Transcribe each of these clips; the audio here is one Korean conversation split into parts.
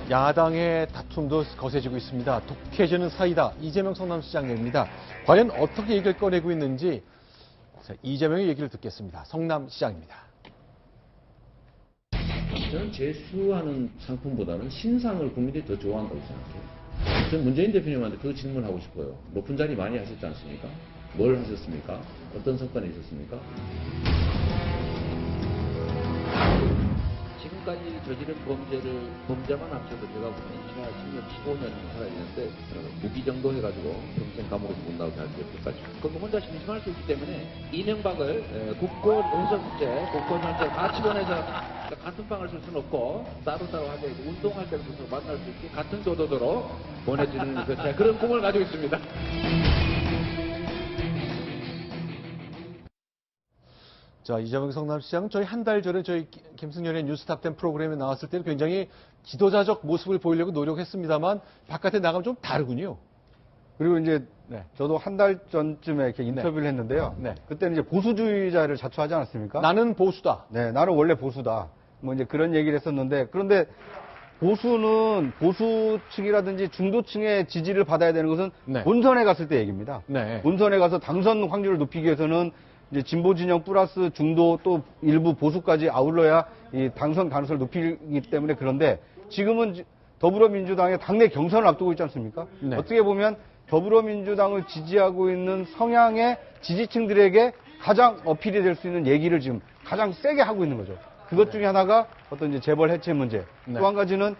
야당의 다툼도 거세지고 있습니다. 독해지는 사이다. 이재명 성남시장 얘기입니다. 과연 어떻게 얘기를 꺼내고 있는지 이재명의 얘기를 듣겠습니다. 성남시장입니다. 저는 재수하는 상품보다는 신상을 국민들이 더 좋아한다고 생각해요. 저는 문재인 대표님한테 그 질문하고 싶어요. 높은 자리 많이 하셨지 않습니까? 뭘 하셨습니까? 어떤 성과는 있었습니까? 지금까지 저지른 범죄만 합쳐도 제가 보면 지난 10년, 15년 살아있는데 무기 정도 해가지고 평생 감옥에서 못 나오게 할 때까지. 그거 혼자 심심할 수 있기 때문에 이명박을 국고 연설제, 국고 연설제 같이 보내서 같은 방을 쓸 수는 없고 따로따로 하게 운동할 때도 만날 수 있게 같은 도도도로 보내주는 그런 꿈을 가지고 있습니다. 자, 이재명 성남시장 저희 한 달 전에 저희 김승연의 뉴스탑10 프로그램에 나왔을 때는 굉장히 지도자적 모습을 보이려고 노력했습니다만 바깥에 나가면 좀 다르군요. 그리고 이제 저도 한 달 전쯤에 이렇게 인터뷰를 했는데요. 그때는 이제 보수주의자를 자처하지 않았습니까? 나는 보수다. 네, 나는 원래 보수다. 뭐 이제 그런 얘기를 했었는데 그런데 보수는 보수층이라든지 중도층의 지지를 받아야 되는 것은 본선에 갔을 때 얘기입니다. 본선에 가서 당선 확률을 높이기 위해서는 이제 진보 진영 플러스 중도 또 일부 보수까지 아울러야 이 당선 가능성을 높이기 때문에 그런데 지금은 더불어민주당의 당내 경선을 앞두고 있지 않습니까? 어떻게 보면 더불어민주당을 지지하고 있는 성향의 지지층들에게 가장 어필이 될 수 있는 얘기를 지금 가장 세게 하고 있는 거죠. 그것 중에 하나가 어떤 이제 재벌 해체 문제. 또 한 가지는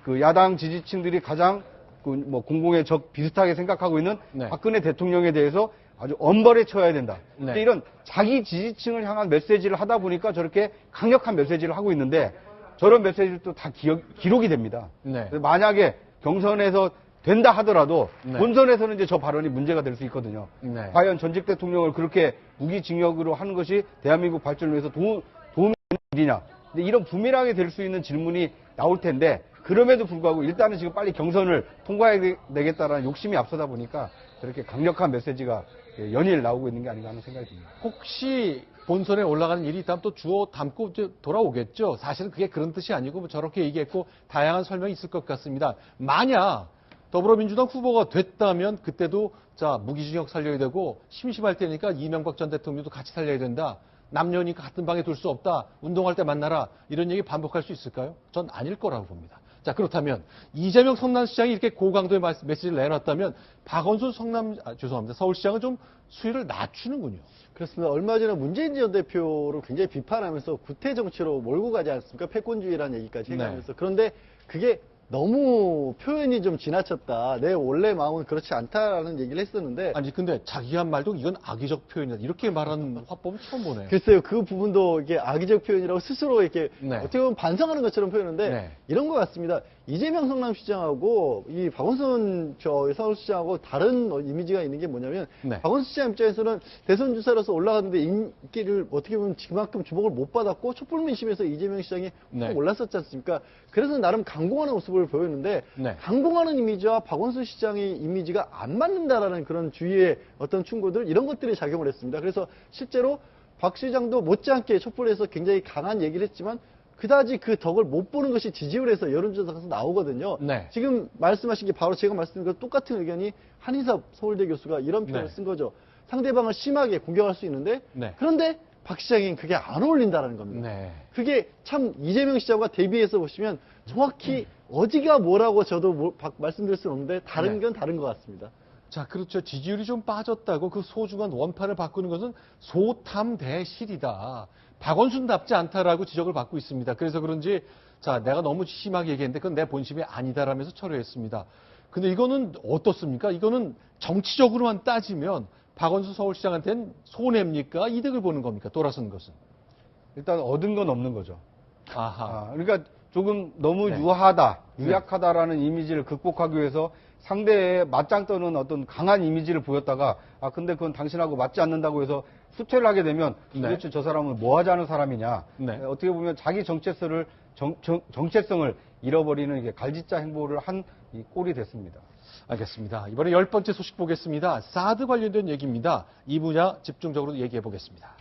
그 야당 지지층들이 가장 뭐 공공의 적 비슷하게 생각하고 있는 박근혜 대통령에 대해서 아주 엄벌에 쳐야 된다. 이런 자기 지지층을 향한 메시지를 하다 보니까 저렇게 강력한 메시지를 하고 있는데 저런 메시지도 다 기록이 됩니다. 만약에 경선에서 된다 하더라도 본선에서는 이제 저 발언이 문제가 될 수 있거든요. 과연 전직 대통령을 그렇게 무기징역으로 하는 것이 대한민국 발전을 위해서 도움이 되는 일이냐. 이런 부메랑이 될 수 있는 질문이 나올 텐데 그럼에도 불구하고 일단은 지금 빨리 경선을 통과해야 되겠다라는 욕심이 앞서다 보니까 저렇게 강력한 메시지가 연일 나오고 있는 게 아닌가 하는 생각이 듭니다. 혹시 본선에 올라가는 일이 있다면 또 주워 담고 돌아오겠죠. 사실은 그게 그런 뜻이 아니고 뭐 저렇게 얘기했고 다양한 설명이 있을 것 같습니다. 만약 더불어민주당 후보가 됐다면 그때도 자 무기징역 살려야 되고 심심할 때니까 이명박 전 대통령도 같이 살려야 된다. 남녀니까 같은 방에 둘 수 없다. 운동할 때 만나라. 이런 얘기 반복할 수 있을까요? 전 아닐 거라고 봅니다. 자, 그렇다면 이재명 성남시장이 이렇게 고강도의 메시지를 내놨다면 박원순 서울시장은 좀 수위를 낮추는군요. 그렇습니다. 얼마 전에 문재인 전 대표를 굉장히 비판하면서 구태 정치로 몰고 가지 않습니까? 패권주의라는 얘기까지 해가면서. 그런데 그게 너무 표현이 좀 지나쳤다. 내 원래 마음은 그렇지 않다라는 얘기를 했었는데. 아니, 근데 자기 한 말도 이건 악의적 표현이다. 이렇게 말하는 화법은 처음 보네요. 글쎄요. 그 부분도 이게 악의적 표현이라고 스스로 이렇게 어떻게 보면 반성하는 것처럼 표현하는데 이런 것 같습니다. 이재명 성남시장하고 이 박원순 서울시장하고 다른 이미지가 있는 게 뭐냐면 박원순 시장 입장에서는 대선 주자로서 올라갔는데 인기를 어떻게 보면 지금만큼 주목을 못 받았고 촛불 민심에서 이재명 시장이 확 올랐었지 않습니까? 그래서 나름 강공하는 모습을 보였는데 강공하는 이미지와 박원순 시장의 이미지가 안 맞는다라는 그런 주위의 어떤 충고들 이런 것들이 작용을 했습니다. 그래서 실제로 박 시장도 못지않게 촛불에서 굉장히 강한 얘기를 했지만 그다지 그 덕을 못 보는 것이 지지율에서 여론조사에서 나오거든요. 지금 말씀하신 게 바로 제가 말씀드린 것 똑같은 의견이 한희섭 서울대 교수가 이런 표현을 쓴 거죠. 상대방을 심하게 공격할 수 있는데 그런데 박 시장이 그게 안 어울린다는 겁니다. 그게 참 이재명 시장과 대비해서 보시면 정확히 어디가 뭐라고 저도 말씀드릴 수는 없는데 다른 건 다른 것 같습니다. 자, 그렇죠. 지지율이 좀 빠졌다고 그 소중한 원판을 바꾸는 것은 소탐대실이다. 박원순답지 않다라고 지적을 받고 있습니다. 그래서 그런지 자 내가 너무 심하게 얘기했는데 그건 내 본심이 아니다라면서 철회했습니다. 근데 이거는 어떻습니까? 이거는 정치적으로만 따지면 박원순 서울시장한테는 손해입니까? 이득을 보는 겁니까? 돌아선 것은. 일단 얻은 건 없는 거죠. 그러니까 조금 너무 네. 유약하다라는 이미지를 극복하기 위해서 상대의 맞짱 떠는 어떤 강한 이미지를 보였다가 근데 그건 당신하고 맞지 않는다고 해서 후퇴를 하게 되면 도대체 저 사람은 뭐 하자는 사람이냐. 어떻게 보면 자기 정체성을 잃어버리는 이게 갈짓자 행보를 한 이 꼴이 됐습니다. 알겠습니다. 이번에 10번째 소식 보겠습니다. 사드 관련된 얘기입니다. 이 분야 집중적으로 얘기해 보겠습니다.